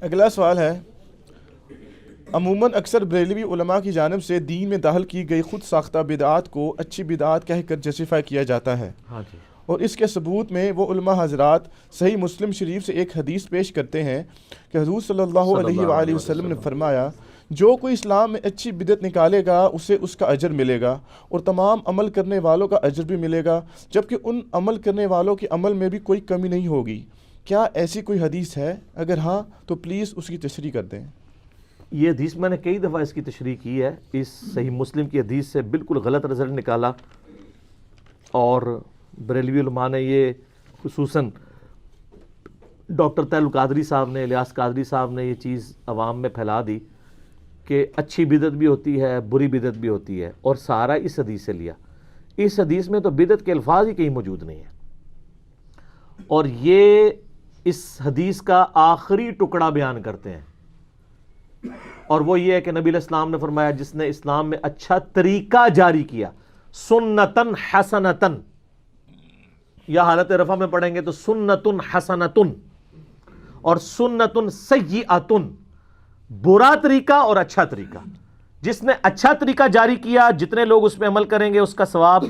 اگلا سوال ہے، عموماً اکثر بریلوی علماء کی جانب سے دین میں داخل کی گئی خود ساختہ بدعات کو اچھی بدعات کہہ کر جسٹیفائی کیا جاتا ہے، ہاں جی، اور اس کے ثبوت میں وہ علماء حضرات صحیح مسلم شریف سے ایک حدیث پیش کرتے ہیں کہ حضور صلی اللہ علیہ وآلہ وسلم نے فرمایا، جو کوئی اسلام میں اچھی بدعت نکالے گا اسے اس کا اجر ملے گا اور تمام عمل کرنے والوں کا اجر بھی ملے گا، جبکہ ان عمل کرنے والوں کے عمل میں بھی کوئی کمی نہیں ہوگی۔ کیا ایسی کوئی حدیث ہے؟ اگر ہاں تو پلیز اس کی تشریح کر دیں۔ یہ حدیث میں نے کئی دفعہ اس کی تشریح کی ہے، اس صحیح مسلم کی حدیث سے بالکل غلط رزلٹ نکالا، اور بریلوی علماء نے یہ خصوصاً ڈاکٹر طاہر القادری صاحب نے، الیاس قادری صاحب نے یہ چیز عوام میں پھیلا دی کہ اچھی بدعت بھی ہوتی ہے، بری بدعت بھی ہوتی ہے، اور سارا اس حدیث سے لیا۔ اس حدیث میں تو بدعت کے الفاظ ہی کہیں موجود نہیں ہیں، اور یہ اس حدیث کا آخری ٹکڑا بیان کرتے ہیں، اور وہ یہ ہے کہ نبی علیہ السلام نے فرمایا جس نے اسلام میں اچھا طریقہ جاری کیا، سنتن حسنتن، یا حالت رفع میں پڑھیں گے تو سنتن حسنتن، اور سنتن سیئتن، برا طریقہ اور اچھا طریقہ۔ جس نے اچھا طریقہ جاری کیا، جتنے لوگ اس پہ عمل کریں گے اس کا ثواب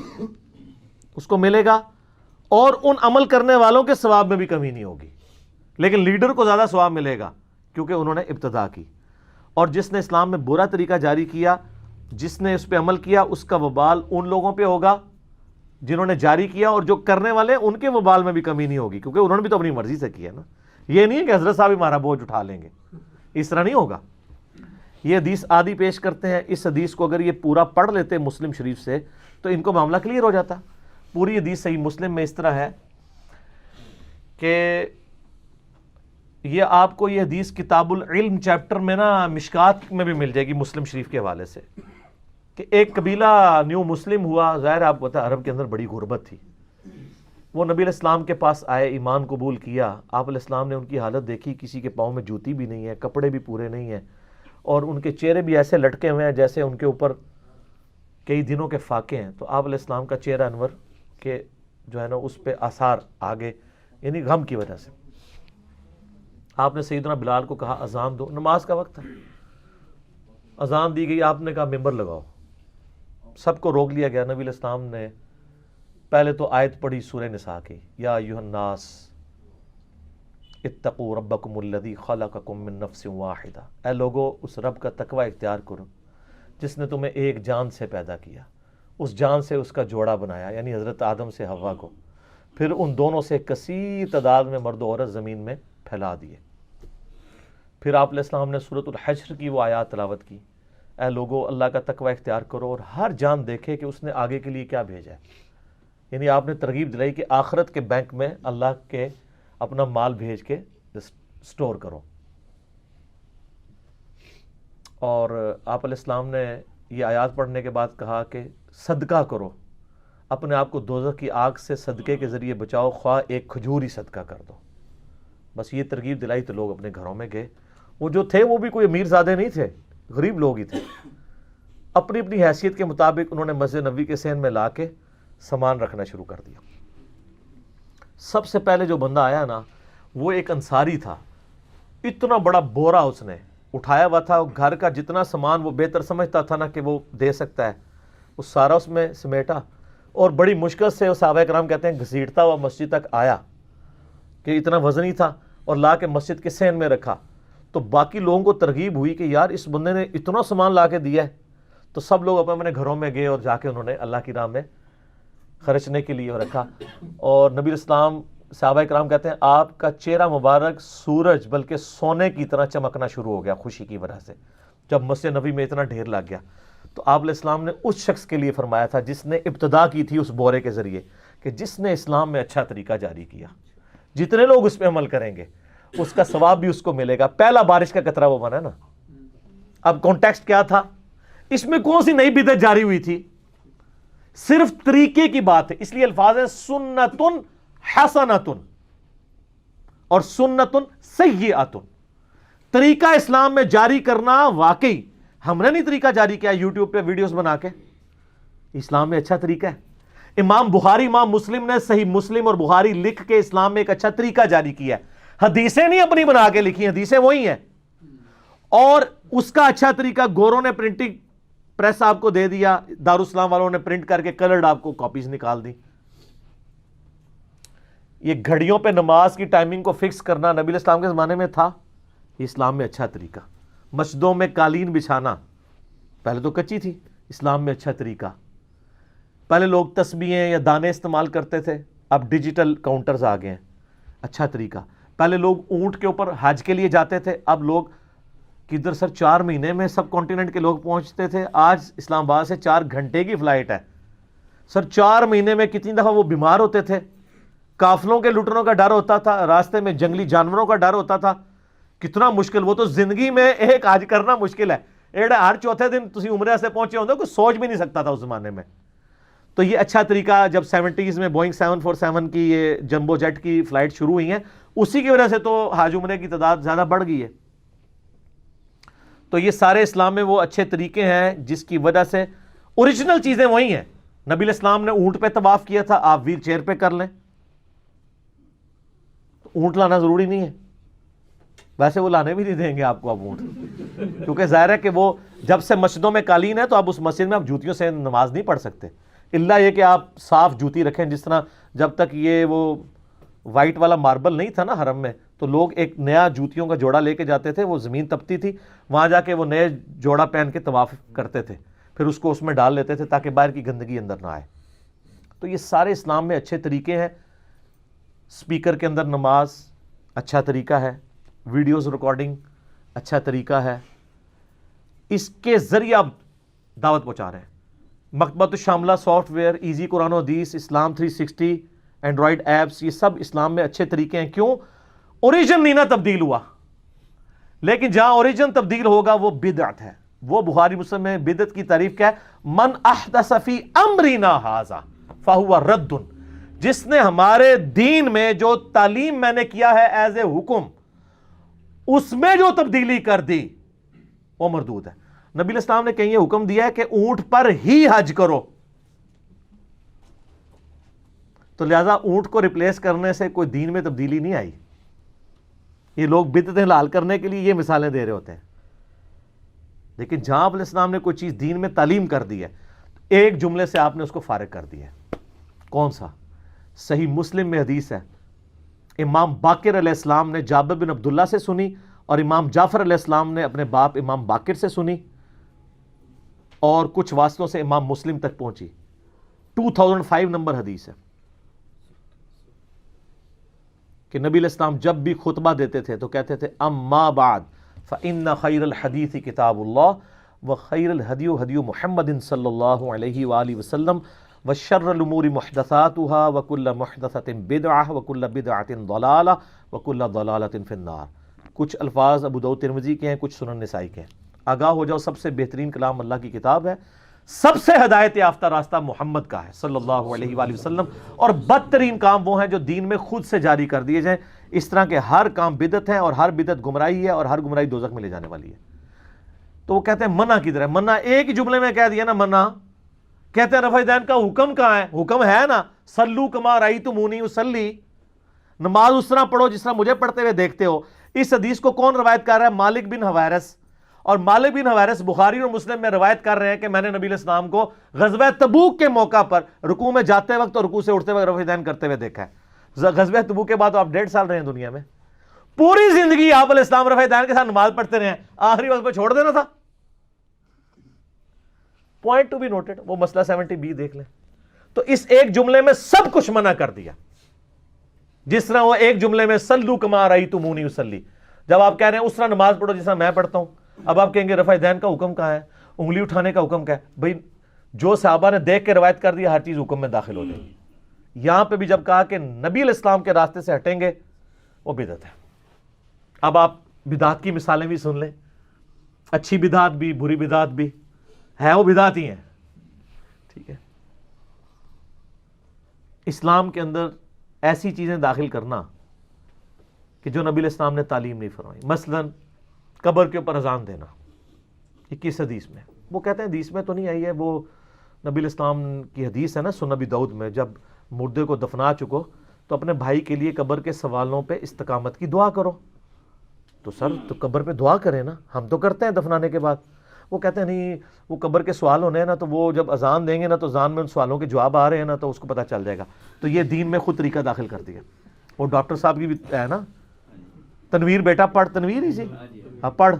اس کو ملے گا، اور ان عمل کرنے والوں کے ثواب میں بھی کمی نہیں ہوگی، لیکن لیڈر کو زیادہ ثواب ملے گا کیونکہ انہوں نے ابتدا کی۔ اور جس نے اسلام میں برا طریقہ جاری کیا، جس نے اس پہ عمل کیا، اس کا وبال ان لوگوں پہ ہوگا جنہوں نے جاری کیا، اور جو کرنے والے ان کے وبال میں بھی کمی نہیں ہوگی، کیونکہ انہوں نے بھی تو اپنی مرضی سے کیا نا۔ یہ نہیں ہے کہ حضرت صاحب ہمارا بوجھ اٹھا لیں گے، اس طرح نہیں ہوگا۔ یہ حدیث آدھی پیش کرتے ہیں، اس حدیث کو اگر یہ پورا پڑھ لیتے مسلم شریف سے تو ان کو معاملہ کلیئر ہو جاتا۔ پوری حدیث صحیح مسلم میں اس طرح ہے کہ یہ آپ کو یہ حدیث کتاب العلم چیپٹر میں نا مشکات میں بھی مل جائے گی مسلم شریف کے حوالے سے، کہ ایک قبیلہ نیو مسلم ہوا، ظاہر آپ کو پتا عرب کے اندر بڑی غربت تھی، وہ نبی علیہ السلام کے پاس آئے، ایمان قبول کیا، آپ علیہ السلام نے ان کی حالت دیکھی، کسی کے پاؤں میں جوتی بھی نہیں ہے، کپڑے بھی پورے نہیں ہیں، اور ان کے چہرے بھی ایسے لٹکے ہوئے ہیں جیسے ان کے اوپر کئی دنوں کے فاقے ہیں۔ تو آپ علیہ السلام کا چہرہ انور کے جو ہے نا اس پہ آثار آگے، یعنی غم کی وجہ سے۔ آپ نے سیدنا بلال کو کہا اذان دو، نماز کا وقت ہے، اذان دی گئی، آپ نے کہا ممبر لگاؤ، سب کو روک لیا گیا۔ نبی علیہ السلام نے پہلے تو آیت پڑھی سورہ نساء کی، یا ایھا الناس اتقوا ربکم الذی خلقکم من نفس واحدہ، اے لوگو اس رب کا تقوی اختیار کرو جس نے تمہیں ایک جان سے پیدا کیا، اس جان سے اس کا جوڑا بنایا، یعنی حضرت آدم سے حوا کو، پھر ان دونوں سے کثیر تعداد میں مرد و عورت زمین میں پھیلا دیے۔ پھر آپ علیہ السلام نے سورۃ الحشر کی وہ آیات تلاوت کی، اے لوگو اللہ کا تقوی اختیار کرو اور ہر جان دیکھے کہ اس نے آگے کے لیے کیا بھیجا ہے، یعنی آپ نے ترغیب دلائی کہ آخرت کے بینک میں اللہ کے اپنا مال بھیج کے سٹور کرو۔ اور آپ علیہ السلام نے یہ آیات پڑھنے کے بعد کہا کہ صدقہ کرو، اپنے آپ کو دوزخ کی آگ سے صدقے کے ذریعے بچاؤ، خواہ ایک کھجور ہی صدقہ کر دو۔ بس یہ ترغیب دلائی تو لوگ اپنے گھروں میں گئے۔ وہ جو تھے وہ بھی کوئی امیر زادے نہیں تھے، غریب لوگ ہی تھے، اپنی اپنی حیثیت کے مطابق انہوں نے مسجد نبوی کے صحن میں لا کے سامان رکھنا شروع کر دیا۔ سب سے پہلے جو بندہ آیا نا وہ ایک انصاری تھا، اتنا بڑا بورا اس نے اٹھایا ہوا تھا، گھر کا جتنا سامان وہ بہتر سمجھتا تھا نا کہ وہ دے سکتا ہے، وہ سارا اس میں سمیٹا، اور بڑی مشکل سے صحابہ کرام کہتے ہیں گھسیٹتا ہوا مسجد تک آیا، کہ اتنا وزنی تھا، اور لا کے مسجد کے صحن میں رکھا۔ تو باقی لوگوں کو ترغیب ہوئی کہ یار اس بندے نے اتنا سامان لا کے دیا ہے، تو سب لوگ اپنے اپنے گھروں میں گئے اور جا کے انہوں نے اللہ کی راہ میں خرچنے کے لیے رکھا۔ اور نبی اسلام صحابہ کرام کہتے ہیں آپ کا چہرہ مبارک سورج بلکہ سونے کی طرح چمکنا شروع ہو گیا خوشی کی وجہ سے، جب مسجد نبی میں اتنا ڈھیر لگ گیا۔ تو آپ علیہ السلام نے اس شخص کے لیے فرمایا تھا جس نے ابتدا کی تھی اس بورے کے ذریعے، کہ جس نے اسلام میں اچھا طریقہ جاری کیا، جتنے لوگ اس پہ عمل کریں گے اس کا ثواب بھی اس کو ملے گا۔ پہلا بارش کا قطرہ وہ بنا نا۔ اب کانٹیکسٹ کیا تھا، اس میں کون سی نئی بدعت جاری ہوئی تھی، صرف طریقے کی بات ہے، اس لیے الفاظ ہے سنتن حسنتن اور سنتن سیئتن۔ طریقہ اسلام میں جاری کرنا، واقعی ہم نے نہیں طریقہ جاری کیا یوٹیوب پہ ویڈیوز بنا کے، اسلام میں اچھا طریقہ ہے۔ امام بخاری امام مسلم نے صحیح مسلم اور بخاری لکھ کے اسلام میں ایک اچھا طریقہ جاری کیا ہے۔ حدیثیں نہیں اپنی بنا کے لکھی، حدیثیں وہی ہیں، اور اس کا اچھا طریقہ گوروں نے پرنٹنگ پریس آپ کو دے دیا، دارالاسلام والوں نے پرنٹ کر کے کلرڈ آپ کو کاپیز نکال دی۔ یہ گھڑیوں پہ نماز کی ٹائمنگ کو فکس کرنا نبی الاسلام کے زمانے میں تھا، یہ اسلام میں اچھا طریقہ۔ مسجدوں میں قالین بچھانا پہلے تو کچی تھی، اسلام میں اچھا طریقہ۔ پہلے لوگ تسبیحیں یا دانے استعمال کرتے تھے، اب ڈیجیٹل کاؤنٹرز آ گئے ہیں، اچھا طریقہ۔ پہلے لوگ اونٹ کے اوپر حج کے لیے جاتے تھے، اب لوگ کدھر سر 4 مہینے میں سب کانٹیننٹ کے لوگ پہنچتے تھے، آج اسلام آباد سے 4 گھنٹے کی فلائٹ ہے سر۔ 4 مہینے میں کتنی دفعہ وہ بیمار ہوتے تھے، قافلوں کے لٹنوں کا ڈر ہوتا تھا، راستے میں جنگلی جانوروں کا ڈر ہوتا تھا، کتنا مشکل۔ وہ تو زندگی میں ایک حج کرنا مشکل ہے، ہر چوتھے دن تسی عمرہ سے پہنچے ہوندے، کوئی سوچ بھی نہیں سکتا تھا اس زمانے میں۔ تو یہ اچھا طریقہ جب 70s میں بوئنگ 747 کی یہ جمبو جیٹ کی فلائٹ شروع ہوئی ہیں، اسی کی وجہ سے تو حج عمرے کی تعداد زیادہ بڑھ گئی ہے۔ تو یہ سارے اسلام میں وہ اچھے طریقے ہیں جس کی وجہ سے اوریجنل چیزیں وہی ہیں۔ نبی الاسلام نے اونٹ پہ طواف کیا تھا، آپ ویل چیئر پہ کر لیں، اونٹ لانا ضروری نہیں ہے، ویسے وہ لانے بھی نہیں دیں گے آپ کو اب اونٹ، کیونکہ ظاہر ہے کہ وہ جب سے مسجدوں میں قالین ہے تو اب اس مسجد میں آپ جوتیوں سے نماز نہیں پڑھ سکتے، الا یہ کہ آپ صاف جوتی رکھیں۔ جس طرح جب تک یہ وہ وائٹ والا ماربل نہیں تھا نا حرم میں، تو لوگ ایک نیا جوتیوں کا جوڑا لے کے جاتے تھے، وہ زمین تپتی تھی، وہاں جا کے وہ نئے جوڑا پہن کے طواف کرتے تھے، پھر اس کو اس میں ڈال لیتے تھے تاکہ باہر کی گندگی اندر نہ آئے۔ تو یہ سارے اسلام میں اچھے طریقے ہیں۔ سپیکر کے اندر نماز اچھا طریقہ ہے، ویڈیوز ریکارڈنگ اچھا طریقہ ہے، اس کے ذریعے آپ دعوت پہنچا رہے ہیں۔ مکتبۃ الشاملہ سافٹ ویئر، ایزی قرآن و حدیث، اسلام 360، اینڈرائڈ ایپس، یہ سب اسلام میں اچھے طریقے ہیں۔ کیوں؟ اوریجن نہیں نہ تبدیل ہوا، لیکن جہاں اوریجن تبدیل ہوگا وہ بدعت ہے۔ وہ بخاری مسلم میں بدعت کی تعریف کیا ہے؟ من احدث فی امرنا ھذا فہو رد، جس نے ہمارے دین میں جو تعلیم میں نے کیا ہے ایز اے حکم، اس میں جو تبدیلی کر دی وہ مردود ہے۔ نبی الاسلام نے کہیں یہ حکم دیا ہے کہ اونٹ پر ہی حج کرو، تو لہذا اونٹ کو ریپلیس کرنے سے کوئی دین میں تبدیلی نہیں آئی۔ یہ لوگ بدعتیں حلال کرنے کے لیے یہ مثالیں دے رہے ہوتے ہیں، لیکن جہاں آپ الاسلام نے کوئی چیز دین میں تعلیم کر دی ہے، ایک جملے سے آپ نے اس کو فارغ کر دیا ہے۔ کون سا؟ صحیح مسلم میں حدیث ہے، امام باقر علیہ السلام نے جابر بن عبداللہ سے سنی، اور امام جعفر علیہ السلام نے اپنے باپ امام باقر سے سنی، اور کچھ واسطوں سے امام مسلم تک پہنچی۔ 2005 نمبر حدیث ہے کہ نبی علیہ السلام جب بھی خطبہ دیتے تھے تو کہتے تھے اما بعد فإن خیر الحدیث کتاب اللہ وخیر الہدی ہدی محمد صلی اللہ علیہ وآلہ وسلم وشر الامور محدثاتها وکل محدثۃ بدعہ وکل بدعۃ ضلالہ وکل ضلالۃ فی النار۔ کچھ الفاظ ابو داؤد ترمذی کے ہیں، کچھ سنن نسائی کے ہیں۔ آگاہ ہو جاؤ، سب سے بہترین کلام اللہ کی کتاب ہے، سب سے ہدایت یافتہ راستہ محمد کا ہے صلی اللہ علیہ وآلہ وسلم، اور بدترین کام وہ ہیں جو دین میں خود سے جاری کر دیے جائیں۔ اس طرح کے ہر کام بدعت ہیں، اور ہر بدعت گمراہی ہے، اور ہر گمراہی دوزخ میں لے جانے والی ہے۔ تو وہ کہتے ہیں منع کدھر ہے؟ منع ایک ہی جملے میں کہہ دیا نا، منع۔ کہتے ہیں رفع دین کا حکم کہاں ہے؟ حکم ہے نا، صلو کما رأیتمونی اصلی، نماز اس طرح پڑھو جس طرح مجھے پڑھتے ہوئے دیکھتے ہو۔ اس حدیث کو کون روایت کر رہا ہے؟ مالک بن حویرث، اور مالک بن حویرث بخاری اور مسلم میں روایت کر رہے ہیں کہ میں نے نبی علیہ السلام کو غزوہ تبوک کے موقع پر رکوع میں جاتے وقت اور رکوع سے اٹھتے وقت رفع دین کرتے ہوئے دیکھا ہے۔ غزوہ تبوک کے بعد آپ 1.5 سال رہے ہیں دنیا میں، پوری زندگی آپ علیہ السلام رفع دین کے ساتھ نماز پڑھتے رہے ہیں، آخری وقت پہ چھوڑ دینا تھا۔ پوائنٹ ٹو بی نوٹڈ، وہ مسئلہ 70B دیکھ لیں۔ تو اس ایک جملے میں سب کچھ منع کر دیا، جس طرح وہ ایک جملے میں صلو کما رأیتمونی اصلی، جب آپ کہہ رہے ہیں اس طرح نماز پڑھو جس طرح میں پڑھتا ہوں، اب آپ کہیں گے رفع دین کا حکم کہاں ہے؟ انگلی اٹھانے کا حکم کیا ہے؟ بھائی جو صحابہ نے دیکھ کے روایت کر دیا، ہر چیز حکم میں داخل ہو جائے گی۔ یہاں پہ بھی جب کہا کہ نبی علیہ السلام کے راستے سے ہٹیں گے، وہ بدعت ہے۔ اب آپ بدعت کی مثالیں بھی سن لیں، اچھی بدعت بھی، بری بدعت بھی ہے، وہ بدعت ہی ہیں، ٹھیک ہے۔ اسلام کے اندر ایسی چیزیں داخل کرنا کہ جو نبی علیہ السلام نے تعلیم نہیں فرمائی، مثلا قبر کے اوپر اذان دینا، 21 حدیث میں، وہ کہتے ہیں حدیث میں تو نہیں آئی ہے، وہ نبی علیہ السلام کی حدیث ہے نا سنن ابی داؤد میں، جب مردے کو دفنا چکو تو اپنے بھائی کے لیے قبر کے سوالوں پہ استقامت کی دعا کرو. تو سر تو قبر پہ دعا کریں نا, ہم تو کرتے ہیں دفنانے کے بعد. وہ کہتے ہیں نہیں وہ قبر کے سوال ہونے ہیں نا, تو وہ جب اذان دیں گے نا تو اذان میں ان سوالوں کے جواب آ رہے ہیں نا تو اس کو پتہ چل جائے گا. تو یہ دین میں خود طریقہ داخل کر دیا. وہ ڈاکٹر صاحب کی بھی ہے نا, تنویر بیٹا پڑھ, تنویر ہی سی پڑھ.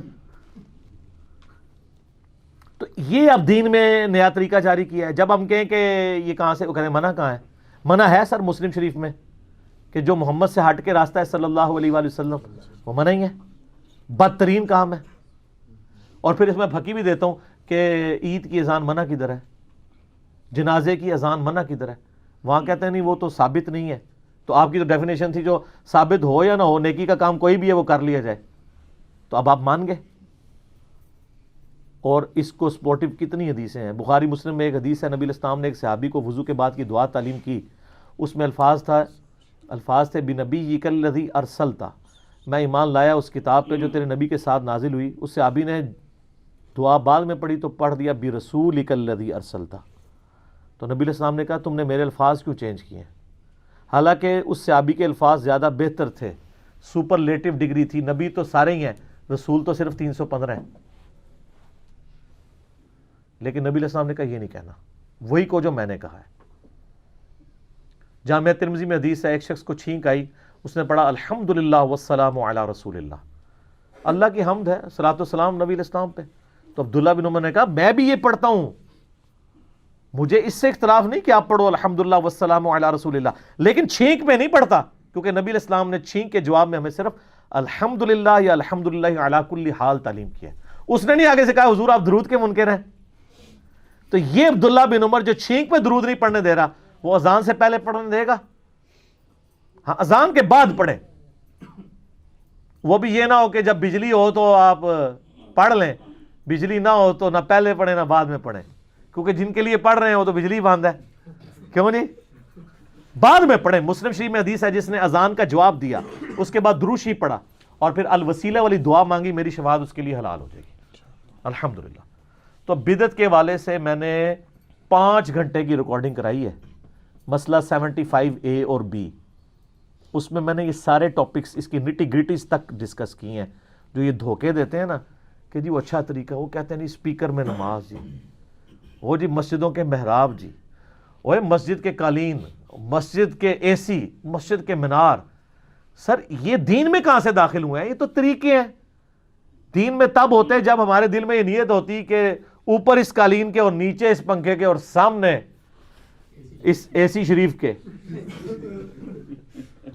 تو یہ اب دین میں نیا طریقہ جاری کیا ہے. جب ہم کہیں کہ یہ کہاں سے, وہ کہتے ہیں منع کہاں ہے؟ منع ہے سر مسلم شریف میں کہ جو محمد سے ہٹ کے راستہ ہے صلی اللہ علیہ وآلہ وسلم, وہ منع ہی ہے, بدترین کام ہے. اور پھر اس میں پھکی بھی دیتا ہوں کہ عید کی اذان منع کدھر ہے, جنازے کی اذان منع کدھر ہے؟ وہاں کہتے ہیں نہیں وہ تو ثابت نہیں ہے. تو آپ کی تو ڈیفینیشن تھی جو ثابت ہو یا نہ ہو, نیکی کا کام کوئی بھی ہے وہ کر لیا جائے. تو اب آپ مان گئے. اور اس کو سپورٹو کتنی حدیثیں ہیں. بخاری مسلم میں ایک حدیث ہے, نبی علیہ السلام نے ایک صحابی کو وضو کے بعد کی دعا تعلیم کی. اس میں الفاظ تھے بنبیک الذی ارسلتا, میں ایمان لایا اس کتاب پہ جو تیرے نبی کے ساتھ نازل ہوئی. اس صحابی نے دعا بعد میں پڑھی تو پڑھ دیا برسولک الذی ارسلتا. تو نبی علیہ السلام نے کہا تم نے میرے الفاظ کیوں چینج کیے ہیں؟ حالانکہ اس صحابی کے الفاظ زیادہ بہتر تھے, سپرلیٹو ڈگری تھی. نبی تو سارے ہی ہیں, رسول تو صرف 315 ہیں. لیکن نبی علیہ السلام نے کہا یہ نہیں کہنا, وہی کو جو میں نے کہا ہے. جامعہ ترمذی میں حدیث ہے, ایک شخص کو چھینک آئی, اس نے پڑھا الحمدللہ والسلام علی رسول اللہ, اللہ کی حمد ہے, صلاۃ والسلام نبی علیہ السلام پہ. تو عبداللہ بن عمر نے کہا میں بھی یہ پڑھتا ہوں, مجھے اس سے اختلاف نہیں کہ آپ پڑھو الحمدللہ والسلام علی رسول اللہ, لیکن چھینک میں نہیں پڑھتا, کیونکہ نبی علیہ السلام نے چھینک کے جواب میں ہمیں صرف الحمدللہ یا الحمدللہ علی کل حال تعلیم کی ہے. اس نے نہیں آگے سے کہا حضور آپ درود کے منکر ہیں. تو یہ عبداللہ بن عمر جو چھینک پہ درود نہیں پڑھنے دے رہا, وہ اذان سے پہلے پڑھنے دے گا؟ ہاں اذان کے بعد پڑھیں. وہ بھی یہ نہ ہو کہ جب بجلی ہو تو آپ پڑھ لیں, بجلی نہ ہو تو نہ پہلے پڑھیں نہ بعد میں پڑھیں, کیونکہ جن کے لیے پڑھ رہے ہیں وہ تو بجلی بند ہے, کیوں نہیں؟ بعد میں پڑھیں. مسلم شریف میں حدیث ہے جس نے اذان کا جواب دیا اس کے بعد درود شریف پڑھا اور پھر الوسیلہ والی دعا مانگی, میری شفاعت اس کے لیے حلال ہو جائے گی الحمدللہ. تو بدعت کے والے سے میں نے 5 گھنٹے کی ریکارڈنگ کرائی ہے, مسئلہ 75A اور B. اس میں نے یہ سارے ٹاپکس اس کی نٹی گریٹیز تک ڈسکس کی ہیں. جو یہ دھوکے دیتے ہیں نا کہ جی وہ اچھا طریقہ, وہ کہتے ہیں نہیں اسپیکر میں نماز جی, وہ جی مسجدوں کے محراب جی, وہ مسجد کے قالین, مسجد کے AC, مسجد کے مینار. سر یہ دین میں کہاں سے داخل ہوئے ہیں؟ یہ تو طریقے ہیں. دین میں تب ہوتے ہیں جب ہمارے دل میں یہ نیت ہوتی کہ اوپر اس قالین کے اور نیچے اس پنکھے کے اور سامنے اس AC شریف کے.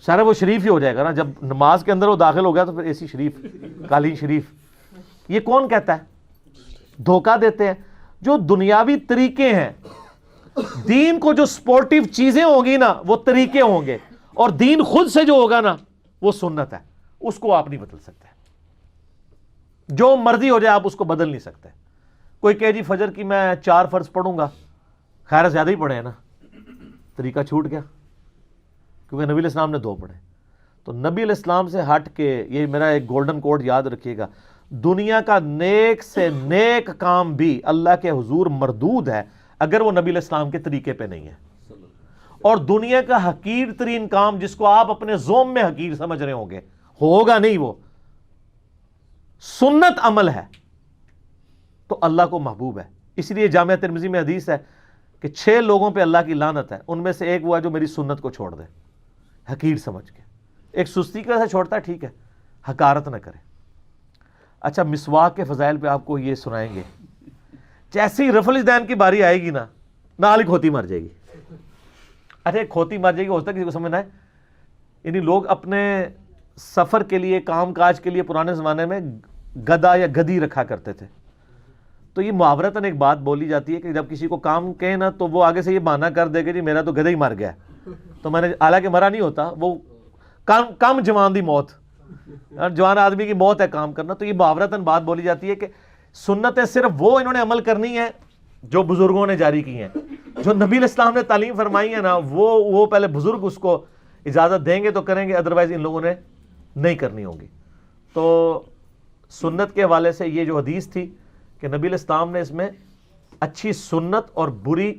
سارا وہ شریف ہی ہو جائے گا نا, جب نماز کے اندر وہ داخل ہو گیا تو پھر AC شریف, قالین شریف. یہ کون کہتا ہے؟ دھوکہ دیتے ہیں. جو دنیاوی طریقے ہیں, دین کو جو سپورٹیو چیزیں ہوں گی نا وہ طریقے ہوں گے, اور دین خود سے جو ہوگا نا وہ سنت ہے, اس کو آپ نہیں بدل سکتے. جو مرضی ہو جائے آپ اس کو بدل نہیں سکتے. کوئی کہے جی فجر کی میں 4 فرض پڑھوں گا, خیر زیادہ ہی پڑھے ہیں نا, طریقہ چھوٹ گیا, کیونکہ نبی علیہ السلام نے 2 پڑھے. تو نبی علیہ السلام سے ہٹ کے, یہ میرا ایک گولڈن کوڈ یاد رکھیے گا, دنیا کا نیک سے نیک کام بھی اللہ کے حضور مردود ہے اگر وہ نبی علیہ السلام کے طریقے پہ نہیں ہے. اور دنیا کا حقیر ترین کام جس کو آپ اپنے زوم میں حقیر سمجھ رہے ہوں گے, ہوگا نہیں, وہ سنت عمل ہے تو اللہ کو محبوب ہے. اس لیے جامعہ ترمذی میں حدیث ہے کہ 6 لوگوں پہ اللہ کی لعنت ہے, ان میں سے ایک وہ ہے جو میری سنت کو چھوڑ دے حقیر سمجھ کے. ایک سستی کی وجہ سے چھوڑتا ہے ٹھیک ہے, حقارت نہ کرے. اچھا مسواک کے فضائل پہ آپ کو یہ سنائیں گے. جیسے ہی رفع الیدین کی باری آئے گی نا, نال ہی کھوتی مر جائے گی. اچھا کھوتی مر جائے گی, ہوتا ہے کسی کو سمجھنا ہے, یعنی لوگ اپنے سفر کے لیے, کام کاج کے لیے پرانے زمانے میں گدا یا گدی رکھا کرتے تھے. تو یہ محاورتاً ایک بات بولی جاتی ہے کہ جب کسی کو کام کہیں نا تو وہ آگے سے یہ بہانہ کر دے کہ جی میرا تو گدھا ہی مر گیا, تو میں نے, حالانکہ مرا نہیں ہوتا, وہ کم جوان دی موت, جوان آدمی کی موت ہے کام کرنا. تو یہ محاورتاً بات بولی جاتی ہے کہ سنتیں صرف وہ انہوں نے عمل کرنی ہے جو بزرگوں نے جاری کی ہیں. جو نبی علیہ السلام نے تعلیم فرمائی ہے نا وہ پہلے بزرگ اس کو اجازت دیں گے تو کریں گے, ادروائز ان لوگوں نے نہیں کرنی ہوگی. تو سنت کے حوالے سے یہ جو حدیث تھی کہ نبی علیہ السلام نے اس میں اچھی سنت اور بری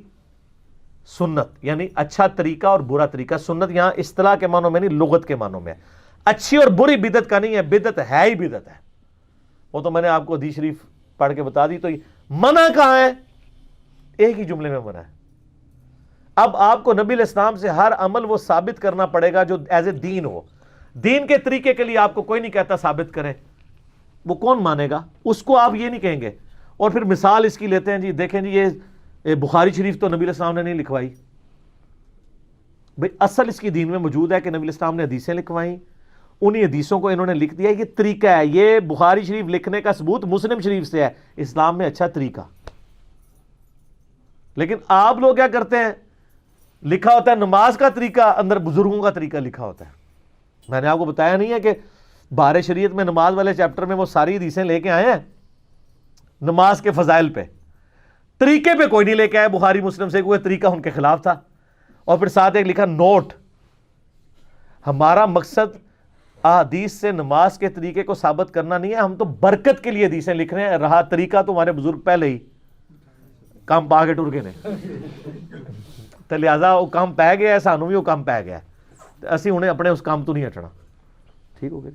سنت یعنی اچھا طریقہ اور برا طریقہ. سنت یہاں اصطلاح کے معنوں میں نہیں، لغت کے معنوں میں ہے. اچھی اور بری بدعت کا نہیں ہے، بدعت ہے ہی بدعت ہے. وہ تو میں نے آپ کو حدیث شریف پڑھ کے بتا دی. تو منع کہاں ہے؟ ایک ہی جملے میں منع ہے. اب آپ کو نبی علیہ السلام سے ہر عمل وہ ثابت کرنا پڑے گا جو ایز اے دین ہو. دین کے طریقے کے لیے آپ کو کوئی نہیں کہتا ثابت کریں، وہ کون مانے گا؟ اس کو آپ یہ نہیں کہیں گے. اور پھر مثال اس کی لیتے ہیں جی، دیکھیں جی یہ بخاری شریف تو نبی علیہ السلام نے نہیں لکھوائی. بھئی اصل اس کی دین میں موجود ہے کہ نبی علیہ السلام نے حدیثیں لکھوائیں، انہی حدیثوں کو انہوں نے لکھ دیا. یہ طریقہ ہے. یہ بخاری شریف لکھنے کا ثبوت مسلم شریف سے ہے. اسلام میں اچھا طریقہ. لیکن آپ لوگ کیا کرتے ہیں؟ لکھا ہوتا ہے نماز کا طریقہ، اندر بزرگوں کا طریقہ لکھا ہوتا ہے. میں نے آپ کو بتایا نہیں ہے کہ بہار شریعت میں نماز والے چیپٹر میں وہ ساری حدیثیں لے کے آئے ہیں نماز کے فضائل پہ. طریقے پہ کوئی نہیں لے کے آئے بخاری مسلم سے، کوئی طریقہ ان کے خلاف تھا. اور پھر ساتھ ایک لکھا نوٹ. ہمارا مقصد احادیث سے نماز کے طریقے کو ثابت کرنا نہیں ہے، ہم تو برکت کے لیے حدیثیں لکھ رہے ہیں. رہا طریقہ تو ہمارے بزرگ پہلے ہی کام پا کے ٹر گئے نے. تو لہٰذا وہ کام پی گیا ہے، سانوں بھی وہ کام پی گیا ہے. اسی انہیں اپنے اس کام تو نہیں ہٹنا. ٹھیک ہو گیا.